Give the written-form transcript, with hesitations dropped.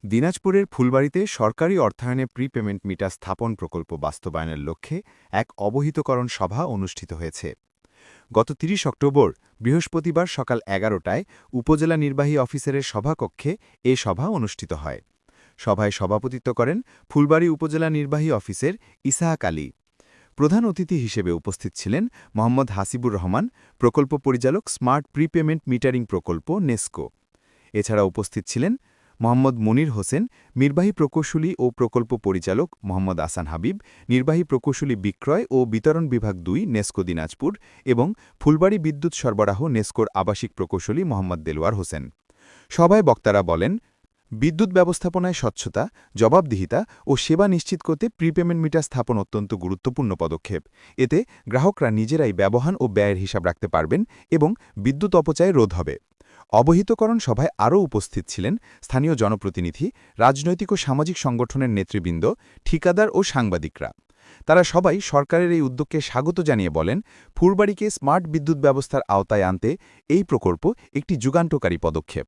দিনাজপুরের ফুলবাড়ীতে সরকারি অর্থায়নে প্রিপেমেন্ট মিটার স্থাপন প্রকল্প বাস্তবায়নের লক্ষ্যে এক অবহিতকরণ সভা অনুষ্ঠিত হয়েছে। গত ৩০ অক্টোবর বৃহস্পতিবার সকাল ১১টায় উপজেলা নির্বাহী অফিসারের সভাকক্ষে এ সভা অনুষ্ঠিত হয়। সভায় সভাপতিত্ব করেন ফুলবাড়ী উপজেলা নির্বাহী অফিসের ইসাহাক আলী। প্রধান অতিথি হিসেবে উপস্থিত ছিলেন মোহাম্মদ হাসিবুর রহমান, প্রকল্প পরিচালক, স্মার্ট প্রিপেমেন্ট মিটারিং প্রকল্প নেস্কো। এছাড়া উপস্থিত ছিলেন মোহাম্মদ মনির হোসেন, নির্বাহী প্রকৌশলী ও প্রকল্প পরিচালক মোহাম্মদ আসান হাবিব, নির্বাহী প্রকৌশলী বিক্রয় ও বিতরণ বিভাগ ২ নেস্কো দিনাজপুর এবং ফুলবাড়ী বিদ্যুৎ সরবরাহ নেস্কোর আবাসিক প্রকৌশলী মোহাম্মদ দেলোয়ার হোসেন। সভায় বক্তারা বলেন, বিদ্যুৎ ব্যবস্থাপনায় স্বচ্ছতা, জবাবদিহিতা ও সেবা নিশ্চিত করতে প্রিপেমেন্ট মিটার স্থাপন অত্যন্ত গুরুত্বপূর্ণ পদক্ষেপ। এতে গ্রাহকরা নিজেরাই ব্যবহার ও ব্যয়ের হিসাব রাখতে পারবেন এবং বিদ্যুৎ অপচয় রোধ হবে। অবহিতকরণ সভায় আরও উপস্থিত ছিলেন স্থানীয় জনপ্রতিনিধি, রাজনৈতিক ও সামাজিক সংগঠনের নেতৃবৃন্দ, ঠিকাদার ও সাংবাদিকরা। তারা সবাই সরকারের এই উদ্যোগকে স্বাগত জানিয়ে বলেন, ফুলবাড়ীকে স্মার্ট বিদ্যুৎ ব্যবস্থার আওতায় আনতে এই প্রকল্প একটি যুগান্তকারী পদক্ষেপ।